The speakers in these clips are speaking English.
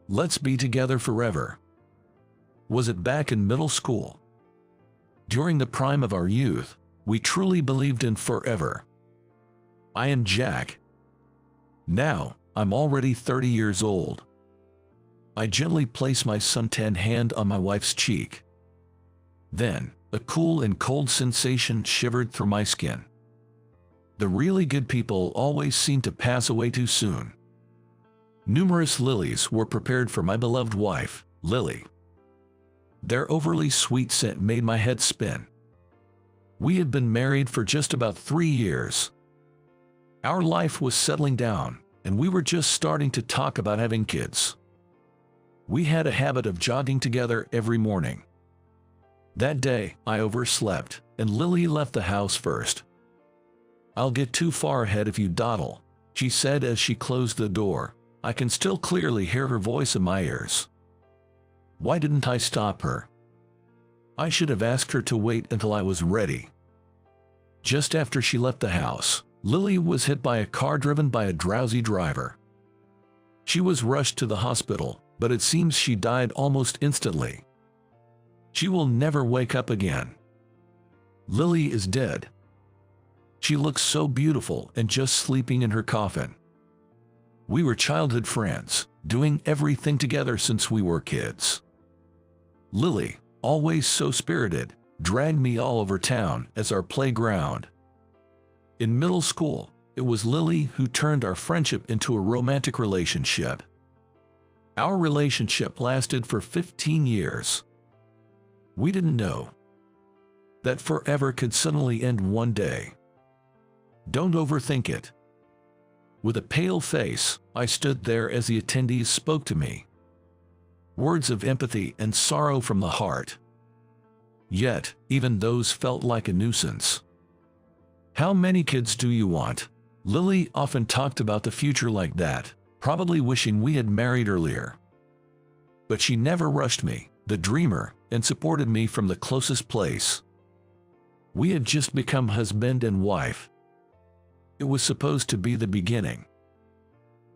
Let's be together forever. Was it back in middle school? During the prime of our youth, we truly believed in forever. I am Jack. Now, I'm already 30 years old. I gently place my suntanned hand on my wife's cheek. Then, a cool and cold sensation shivered through my skin. The really good people always seem to pass away too soon. Numerous lilies were prepared for my beloved wife, Lily. Their overly sweet scent made my head spin. We had been married for just about 3 years. Our life was settling down, and we were just starting to talk about having kids. We had a habit of jogging together every morning. That day, I overslept, and Lily left the house first. "I'll get too far ahead if you dawdle," she said as she closed the door. I can still clearly hear her voice in my ears. Why didn't I stop her? I should have asked her to wait until I was ready. Just after she left the house, Lily was hit by a car driven by a drowsy driver. She was rushed to the hospital, but it seems she died almost instantly. She will never wake up again. Lily is dead. She looks so beautiful and just sleeping in her coffin. We were childhood friends, doing everything together since we were kids. Lily, always so spirited, dragged me all over town as our playground. In middle school, it was Lily who turned our friendship into a romantic relationship. Our relationship lasted for 15 years. We didn't know that forever could suddenly end one day. Don't overthink it. With a pale face, I stood there as the attendees spoke to me. Words of empathy and sorrow from the heart. Yet, even those felt like a nuisance. "How many kids do you want?" Lily often talked about the future like that, probably wishing we had married earlier. But she never rushed me, the dreamer, and supported me from the closest place. We had just become husband and wife. It was supposed to be the beginning.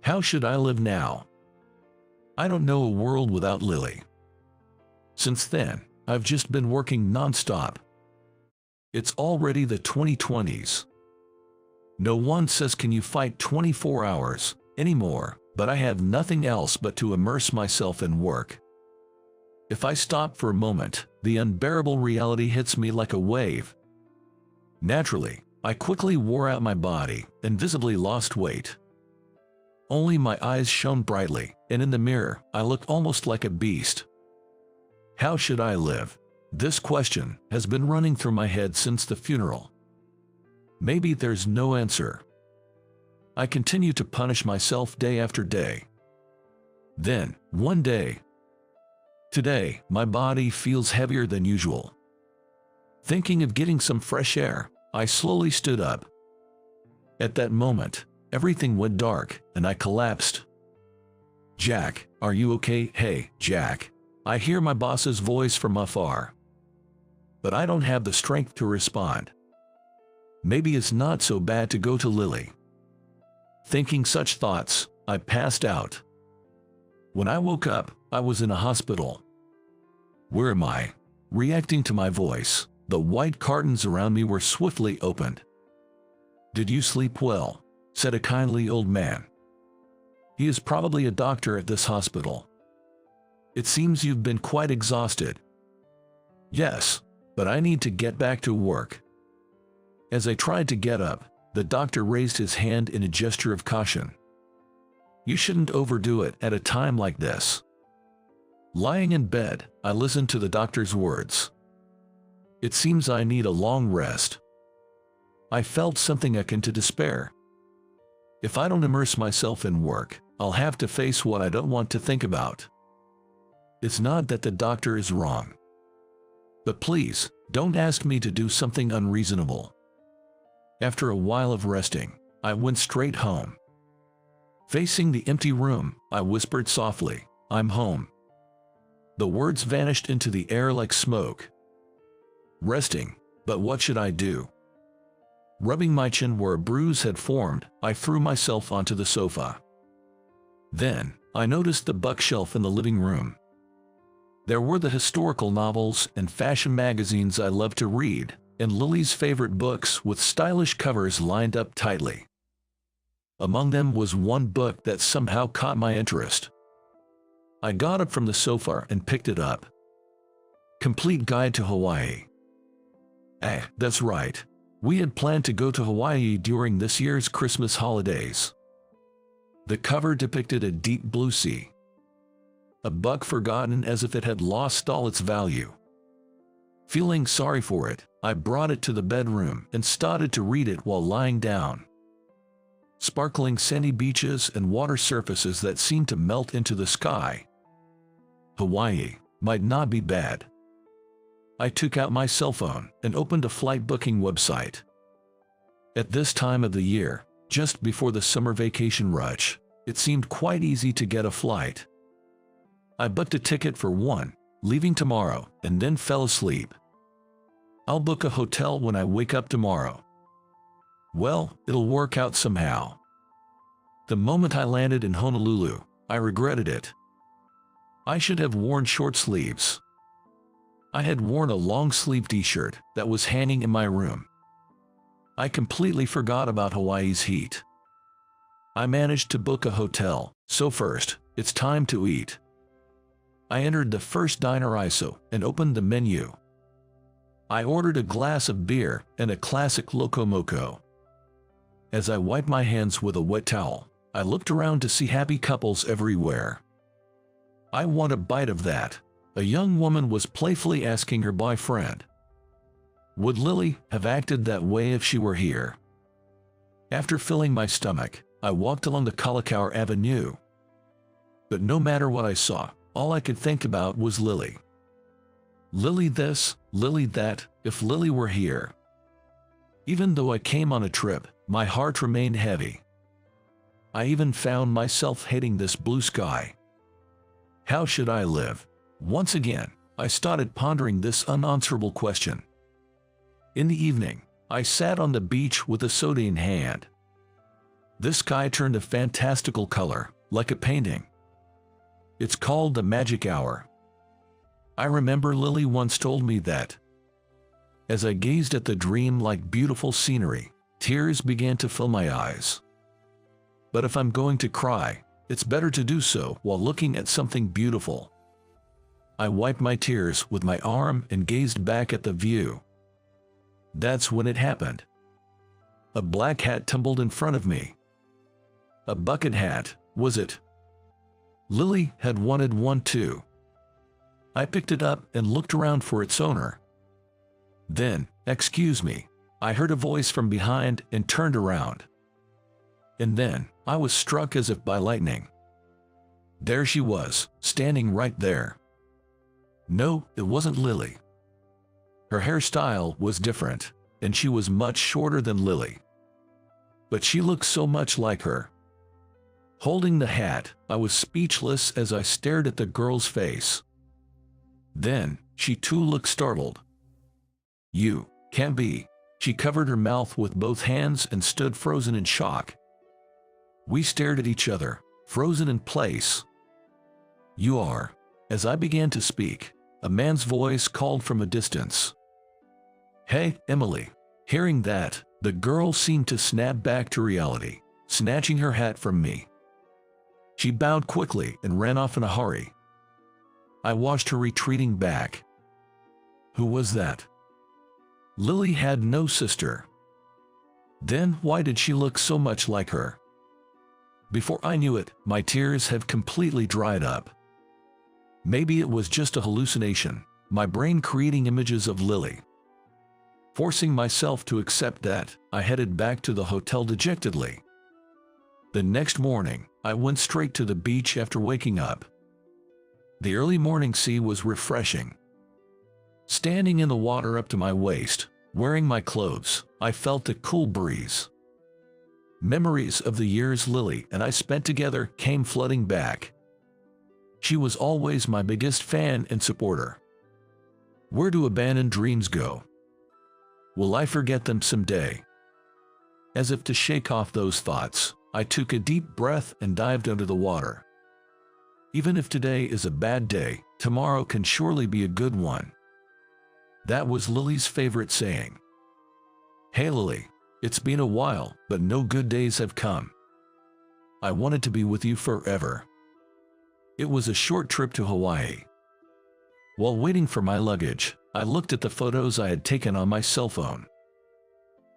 How should I live now? I don't know a world without Lily. Since then, I've just been working non-stop. It's already the 2020s. No one says can you fight 24 hours anymore, but I have nothing else but to immerse myself in work. If I stop for a moment, the unbearable reality hits me like a wave. Naturally, I quickly wore out my body and visibly lost weight. Only my eyes shone brightly, and in the mirror, I looked almost like a beast. How should I live? This question has been running through my head since the funeral. Maybe there's no answer. I continue to punish myself day after day. Then, one day, today, my body feels heavier than usual. Thinking of getting some fresh air, I slowly stood up. At that moment, everything went dark, and I collapsed. "Jack, are you okay?" "Hey, Jack." I hear my boss's voice from afar. But I don't have the strength to respond. Maybe it's not so bad to go to Lily. Thinking such thoughts, I passed out. When I woke up, I was in a hospital. Where am I? Reacting to my voice, the white curtains around me were swiftly opened. "Did you sleep well?" said a kindly old man. He is probably a doctor at this hospital. "It seems you've been quite exhausted." "Yes, but I need to get back to work." As I tried to get up, the doctor raised his hand in a gesture of caution. "You shouldn't overdo it at a time like this." Lying in bed, I listened to the doctor's words. "It seems I need a long rest." I felt something akin to despair. If I don't immerse myself in work, I'll have to face what I don't want to think about. It's not that the doctor is wrong. But please, don't ask me to do something unreasonable. After a while of resting, I went straight home. Facing the empty room, I whispered softly, "I'm home." The words vanished into the air like smoke. Resting, but what should I do? Rubbing my chin where a bruise had formed, I threw myself onto the sofa. Then, I noticed the bookshelf in the living room. There were the historical novels and fashion magazines I loved to read, and Lily's favorite books with stylish covers lined up tightly. Among them was one book that somehow caught my interest. I got up from the sofa and picked it up. Complete Guide to Hawaii. That's right. We had planned to go to Hawaii during this year's Christmas holidays. The cover depicted a deep blue sea. A book forgotten as if it had lost all its value. Feeling sorry for it, I brought it to the bedroom and started to read it while lying down. Sparkling sandy beaches and water surfaces that seemed to melt into the sky. Hawaii might not be bad. I took out my cell phone and opened a flight booking website. At this time of the year, just before the summer vacation rush, it seemed quite easy to get a flight. I booked a ticket for one, leaving tomorrow, and then fell asleep. I'll book a hotel when I wake up tomorrow. Well, it'll work out somehow. The moment I landed in Honolulu, I regretted it. I should have worn short sleeves. I had worn a long-sleeve t-shirt that was hanging in my room. I completely forgot about Hawaii's heat. I managed to book a hotel, so first, it's time to eat. I entered the first diner ISO and opened the menu. I ordered a glass of beer and a classic Loco Moco. As I wiped my hands with a wet towel, I looked around to see happy couples everywhere. I want a bite of that, a young woman was playfully asking her boyfriend. Would Lily have acted that way if she were here? After filling my stomach, I walked along the Kalakaua Avenue. But no matter what I saw, all I could think about was Lily. Lily this, Lily that, if Lily were here. Even though I came on a trip, my heart remained heavy. I even found myself hating this blue sky. How should I live? Once again, I started pondering this unanswerable question. In the evening, I sat on the beach with a soda in hand. This sky turned a fantastical color, like a painting. It's called the magic hour. I remember Lily once told me that. As I gazed at the dream-like beautiful scenery, tears began to fill my eyes. But if I'm going to cry, it's better to do so while looking at something beautiful. I wiped my tears with my arm and gazed back at the view. That's when it happened. A black hat tumbled in front of me. A bucket hat, was it? Lily had wanted one too. I picked it up and looked around for its owner. Then, excuse me, I heard a voice from behind and turned around. And then, I was struck as if by lightning. There she was, standing right there. No, it wasn't Lily. Her hairstyle was different, and she was much shorter than Lily. But she looked so much like her. Holding the hat, I was speechless as I stared at the girl's face. Then, she too looked startled. You can't be. She covered her mouth with both hands and stood frozen in shock. We stared at each other, frozen in place. You are. As I began to speak, a man's voice called from a distance. Hey, Emily. Hearing that, the girl seemed to snap back to reality, snatching her hat from me. She bowed quickly and ran off in a hurry. I watched her retreating back. Who was that? Lily had no sister. Then why did she look so much like her? Before I knew it, my tears had completely dried up. Maybe it was just a hallucination, my brain creating images of Lily. Forcing myself to accept that, I headed back to the hotel dejectedly. The next morning, I went straight to the beach after waking up. The early morning sea was refreshing. Standing in the water up to my waist, wearing my clothes, I felt the cool breeze. Memories of the years Lily and I spent together came flooding back. She was always my biggest fan and supporter. Where do abandoned dreams go? Will I forget them someday? As if to shake off those thoughts, I took a deep breath and dived under the water. Even if today is a bad day, tomorrow can surely be a good one. That was Lily's favorite saying. Hey Lily, it's been a while, but no good days have come. I wanted to be with you forever. It was a short trip to Hawaii. While waiting for my luggage, I looked at the photos I had taken on my cell phone.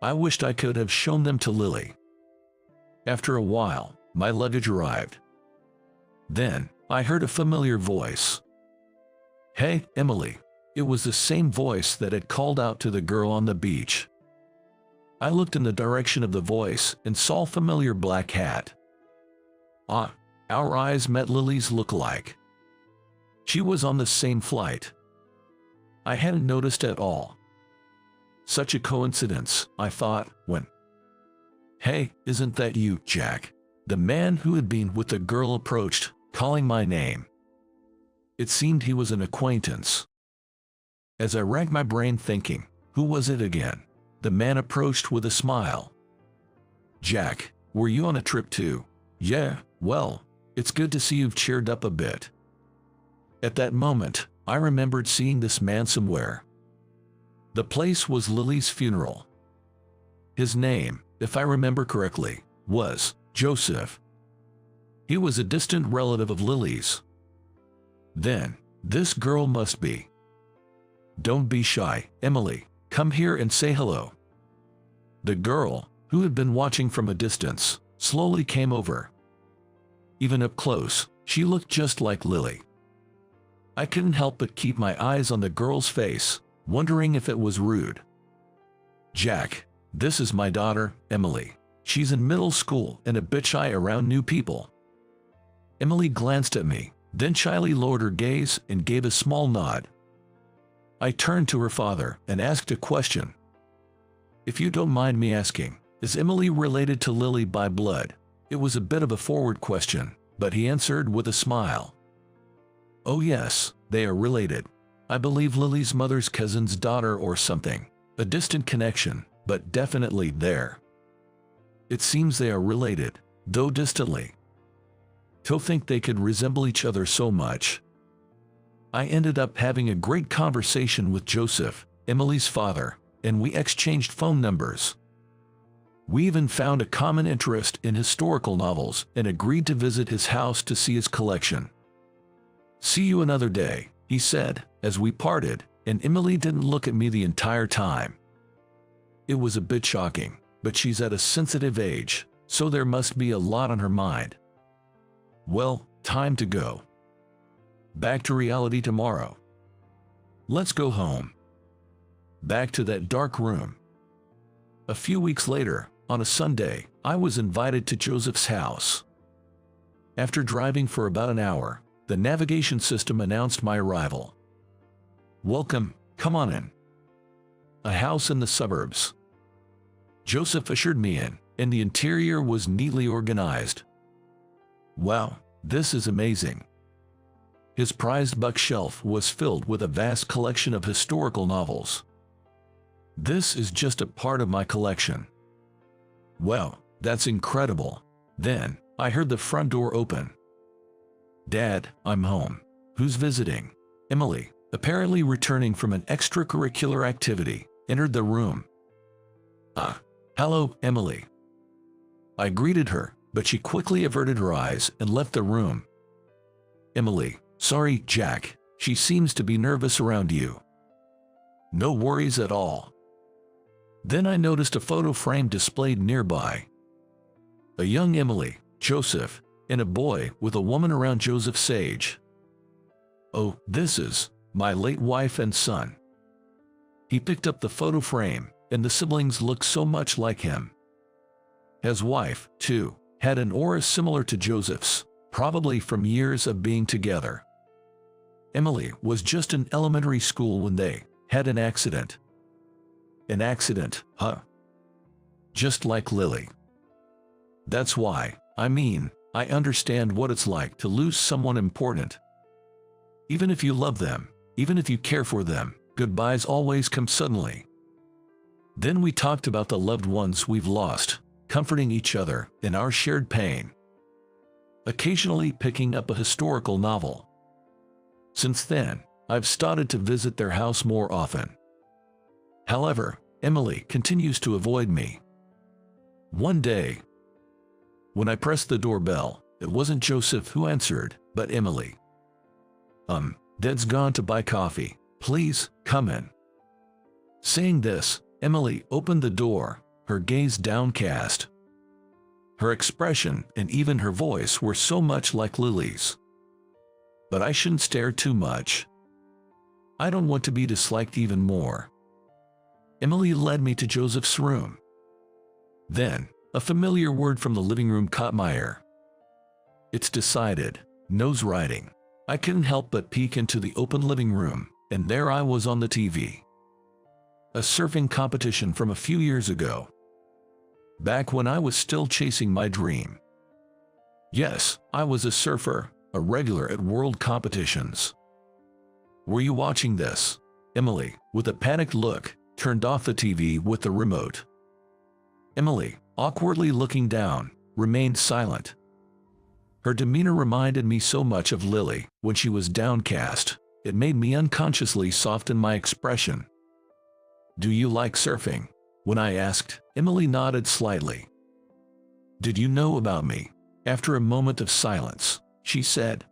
I wished I could have shown them to Lily. After a while, my luggage arrived. Then, I heard a familiar voice. Hey, Emily. It was the same voice that had called out to the girl on the beach. I looked in the direction of the voice and saw a familiar black hat. Ah, our eyes met Lily's look-alike. She was on the same flight. I hadn't noticed at all. Such a coincidence, I thought, when... Hey, isn't that you, Jack? The man who had been with the girl approached, calling my name. It seemed he was an acquaintance. As I racked my brain thinking, who was it again? The man approached with a smile. Jack, were you on a trip too? Yeah, well, it's good to see you've cheered up a bit. At that moment, I remembered seeing this man somewhere. The place was Lily's funeral. His name, if I remember correctly, was Joseph. He was a distant relative of Lily's. Then, this girl must be. Don't be shy, Emily. Come here and say hello. The girl, who had been watching from a distance, slowly came over. Even up close, she looked just like Lily. I couldn't help but keep my eyes on the girl's face, wondering if it was rude. Jack, this is my daughter, Emily. She's in middle school and a bit shy around new people. Emily glanced at me, then shyly lowered her gaze and gave a small nod. I turned to her father and asked a question. If you don't mind me asking, is Emily related to Lily by blood? It was a bit of a forward question, but he answered with a smile. Oh yes, they are related. I believe Lily's mother's cousin's daughter or something. A distant connection, but definitely there. It seems they are related, though distantly. To think they could resemble each other so much. I ended up having a great conversation with Joseph, Emily's father, and we exchanged phone numbers. We even found a common interest in historical novels and agreed to visit his house to see his collection. See you another day, he said, as we parted, and Emily didn't look at me the entire time. It was a bit shocking, but she's at a sensitive age, so there must be a lot on her mind. Well, time to go. Back to reality tomorrow. Let's go home. Back to that dark room. A few weeks later, on a Sunday, I was invited to Joseph's house. After driving for about an hour, the navigation system announced my arrival. Welcome, come on in. A house in the suburbs. Joseph ushered me in, and the interior was neatly organized. Wow, this is amazing. His prized bookshelf was filled with a vast collection of historical novels. This is just a part of my collection. Wow, that's incredible. Then, I heard the front door open. Dad, I'm home. Who's visiting? Emily, apparently returning from an extracurricular activity, entered the room. Hello, Emily. I greeted her, but she quickly averted her eyes and left the room. Emily, sorry, Jack, she seems to be nervous around you. No worries at all. Then I noticed a photo frame displayed nearby. A young Emily, Joseph, and a boy with a woman around Joseph's age. Oh, this is my late wife and son. He picked up the photo frame, and the siblings looked so much like him. His wife, too, had an aura similar to Joseph's, probably from years of being together. Emily was just in elementary school when they had an accident. An accident, huh? Just like Lily. That's why, I understand what it's like to lose someone important. Even if you love them, even if you care for them, goodbyes always come suddenly. Then we talked about the loved ones we've lost, comforting each other in our shared pain. occasionally picking up a historical novel. Since then, I've started to visit their house more often. However, Emily continues to avoid me. One day, when I pressed the doorbell, it wasn't Joseph who answered, but Emily. Dad's gone to buy coffee. Please, come in. Saying this, Emily opened the door, her gaze downcast. Her expression and even her voice were so much like Lily's. But I shouldn't stare too much. I don't want to be disliked even more. Emily led me to Joseph's room. Then, a familiar word from the living room caught my ear. It's decided, nose riding. I couldn't help but peek into the open living room, and there I was on the TV. A surfing competition from a few years ago. Back when I was still chasing my dream. Yes, I was a surfer, a regular at world competitions. Were you watching this? Emily, with a panicked look, turned off the TV with the remote. Emily, awkwardly looking down, remained silent. Her demeanor reminded me so much of Lily when she was downcast. It made me unconsciously soften my expression. Do you like surfing? When I asked, Emily nodded slightly. Did you know about me? After a moment of silence, she said.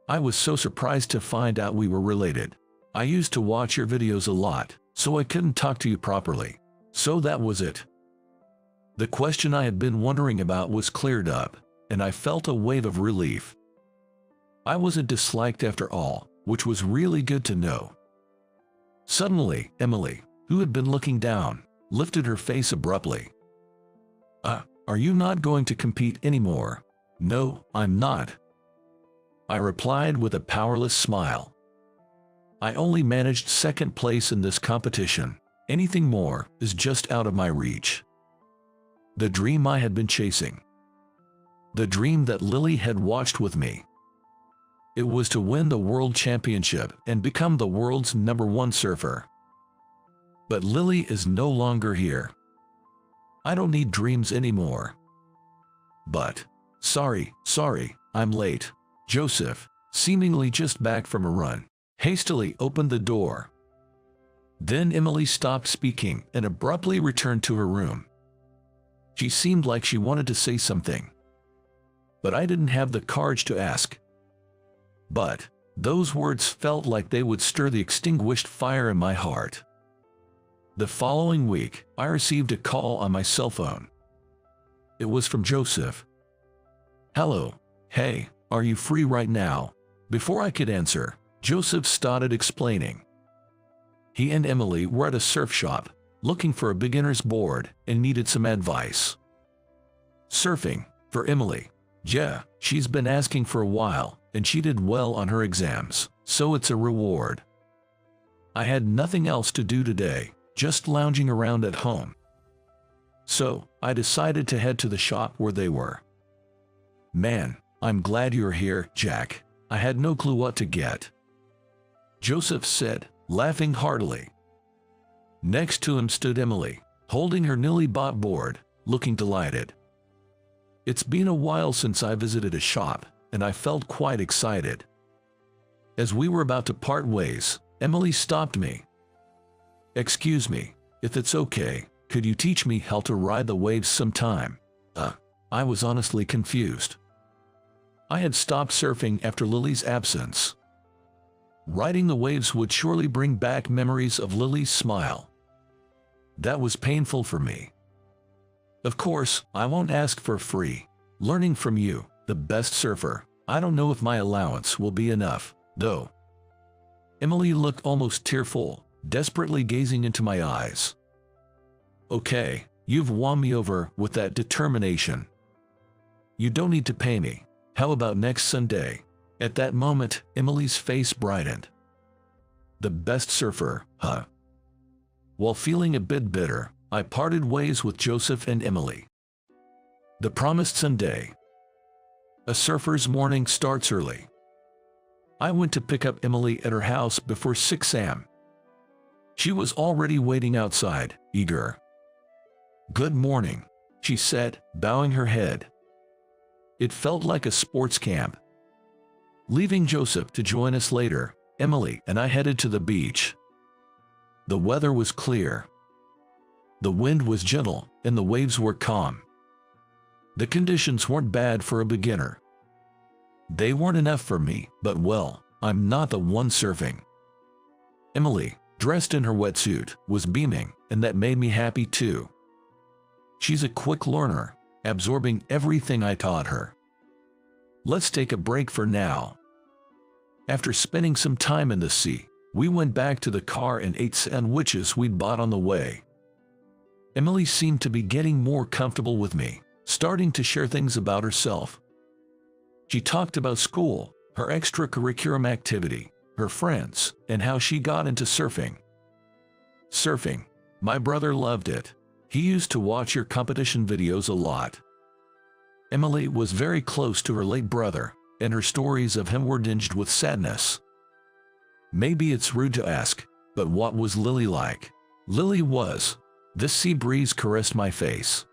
I was so surprised to find out we were related. I used to watch your videos a lot, so I couldn't talk to you properly. So that was it. The question I had been wondering about was cleared up, and I felt a wave of relief. I wasn't disliked after all, which was really good to know. Suddenly, Emily, who had been looking down, lifted her face abruptly. Are you not going to compete anymore? No, I'm not. I replied with a powerless smile. I only managed second place in this competition. Anything more is just out of my reach. The dream I had been chasing. The dream that Lily had watched with me. It was to win the world championship and become the world's #1 surfer. But Lily is no longer here. I don't need dreams anymore. But, sorry, I'm late. Joseph, seemingly just back from a run, hastily opened the door. Then Emily stopped speaking and abruptly returned to her room. She seemed like she wanted to say something. But I didn't have the courage to ask. But those words felt like they would stir the extinguished fire in my heart. The following week, I received a call on my cell phone. It was from Joseph. Hello, hey, are you free right now? Before I could answer, Joseph started explaining. He and Emily were at a surf shop, looking for a beginner's board and needed some advice. Surfing, for Emily. Yeah, she's been asking for a while, and she did well on her exams, so it's a reward. I had nothing else to do today, just lounging around at home. So, I decided to head to the shop where they were. Man, I'm glad you're here, Jack. I had no clue what to get. Joseph said, laughing heartily. Next to him stood Emily, holding her newly bought board, looking delighted. It's been a while since I visited a shop, and I felt quite excited. As we were about to part ways, Emily stopped me. Excuse me, if it's okay, could you teach me how to ride the waves sometime? I was honestly confused. I had stopped surfing after Lily's absence. Riding the waves would surely bring back memories of Lily's smile. That was painful for me. Of course, I won't ask for free. Learning from you, the best surfer, I don't know if my allowance will be enough, though. Emily looked almost tearful, desperately gazing into my eyes. Okay, you've won me over with that determination. You don't need to pay me. How about next Sunday? At that moment, Emily's face brightened. The best surfer, huh? While feeling a bit bitter, I parted ways with Joseph and Emily. The promised Sunday. A surfer's morning starts early. I went to pick up Emily at her house before 6 a.m. She was already waiting outside, eager. Good morning, she said, bowing her head. It felt like a sports camp. Leaving Joseph to join us later, Emily and I headed to the beach. The weather was clear. The wind was gentle and the waves were calm. The conditions weren't bad for a beginner. They weren't enough for me, but well, I'm not the one surfing. Emily, dressed in her wetsuit, was beaming, and that made me happy too. She's a quick learner, absorbing everything I taught her. Let's take a break for now. After spending some time in the sea, we went back to the car and ate sandwiches we'd bought on the way. Emily seemed to be getting more comfortable with me, starting to share things about herself. She talked about school, her extracurricular activity, her friends, and how she got into surfing. Surfing. My brother loved it. He used to watch your competition videos a lot. Emily was very close to her late brother, and her stories of him were tinged with sadness. Maybe it's rude to ask, but what was Lily like? Lily was. This sea breeze caressed my face.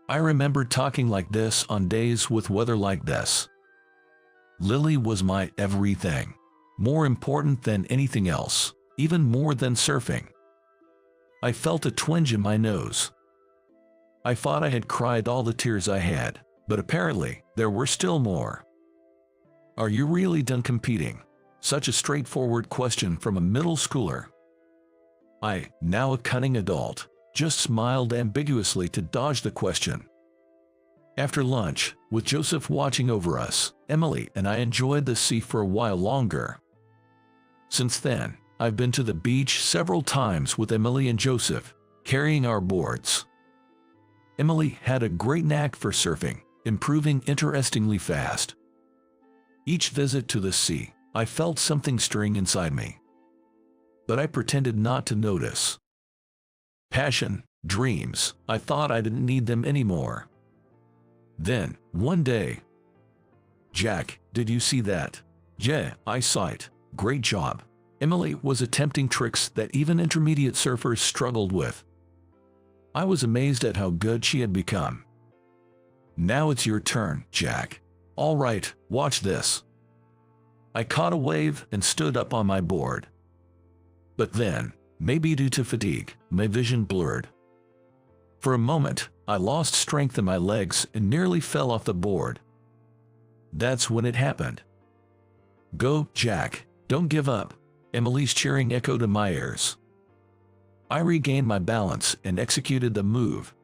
I remember talking like this on days with weather like this. Lily was my everything. More important than anything else, even more than surfing. I felt a twinge in my nose. I thought I had cried all the tears I had, but apparently there were still more. Are you really done competing? Such a straightforward question from a middle schooler. I, now a cunning adult, just smiled ambiguously to dodge the question. After lunch, with Joseph watching over us, Emily and I enjoyed the sea for a while longer. Since then, I've been to the beach several times with Emily and Joseph, carrying our boards. Emily had a great knack for surfing, improving interestingly fast. Each visit to the sea, I felt something stirring inside me. But I pretended not to notice. Passion, dreams, I thought I didn't need them anymore. Then, one day, "Jack, did you see that?" "Yeah, I saw it. Great job." Emily was attempting tricks that even intermediate surfers struggled with. I was amazed at how good she had become. "Now it's your turn, Jack." "All right, watch this." I caught a wave and stood up on my board. But then, maybe due to fatigue, my vision blurred. For a moment, I lost strength in my legs and nearly fell off the board. That's when it happened. "Go, Jack, don't give up." Emily's cheering echoed in my ears. I regained my balance and executed the move.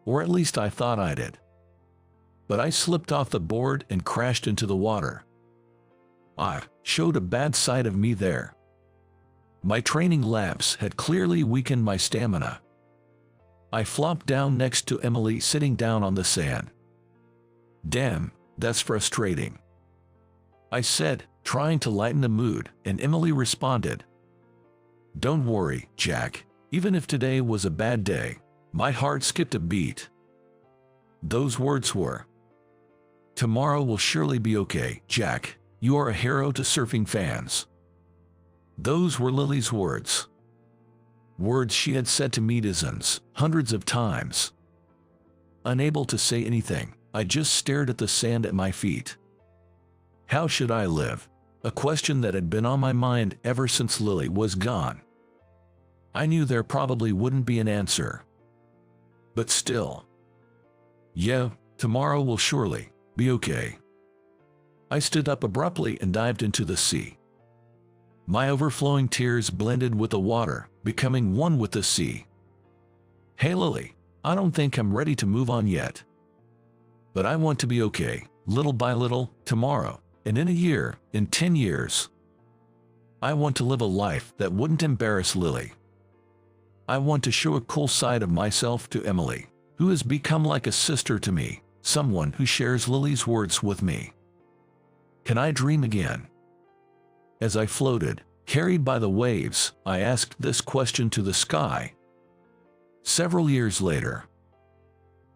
Or at least I thought I did. But I slipped off the board and crashed into the water. I showed a bad side of me there. My training lapse had clearly weakened my stamina. I flopped down next to Emily sitting down on the sand. "Damn, that's frustrating," I said, trying to lighten the mood, and Emily responded, "Don't worry, Jack. Even if today was a bad day," my heart skipped a beat. Those words were, "Tomorrow will surely be okay, Jack. You are a hero to surfing fans." Those were Lily's words. Words she had said to me dozens, hundreds of times. Unable to say anything, I just stared at the sand at my feet. How should I live? A question that had been on my mind ever since Lily was gone. I knew there probably wouldn't be an answer. But still. Yeah, tomorrow will surely be okay. I stood up abruptly and dived into the sea. My overflowing tears blended with the water, becoming one with the sea. "Hey Lily, I don't think I'm ready to move on yet. But I want to be okay, little by little, tomorrow, and in a year, in 10 years. I want to live a life that wouldn't embarrass Lily. I want to show a cool side of myself to Emily, who has become like a sister to me, someone who shares Lily's words with me. Can I dream again?" As I floated, carried by the waves, I asked this question to the sky. Several years later.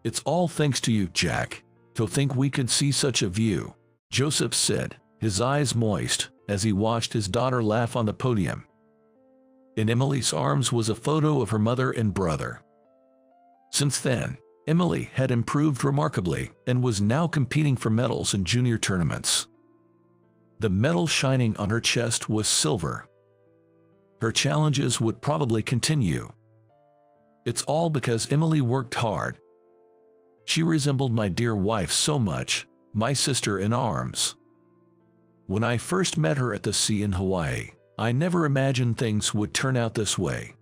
"It's all thanks to you, Jack. To think we could see such a view," Joseph said, his eyes moist, as he watched his daughter laugh on the podium. In Emily's arms was a photo of her mother and brother. Since then, Emily had improved remarkably and was now competing for medals in junior tournaments. The medal shining on her chest was silver. Her challenges would probably continue. It's all because Emily worked hard. She resembled my dear wife so much, my sister in arms. When I first met her at the sea in Hawaii, I never imagined things would turn out this way.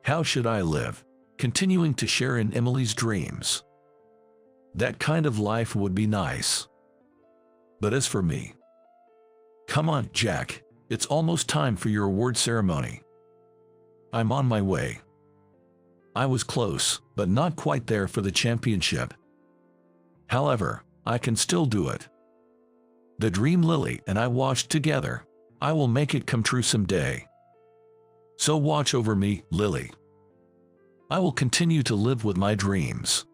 How should I live, continuing to share in Emily's dreams? That kind of life would be nice. But as for me, come on, Jack, it's almost time for your award ceremony. I'm on my way. I was close, but not quite there for the championship. However, I can still do it. The dream Lily and I watched together. I will make it come true someday. So watch over me, Lily. I will continue to live with my dreams.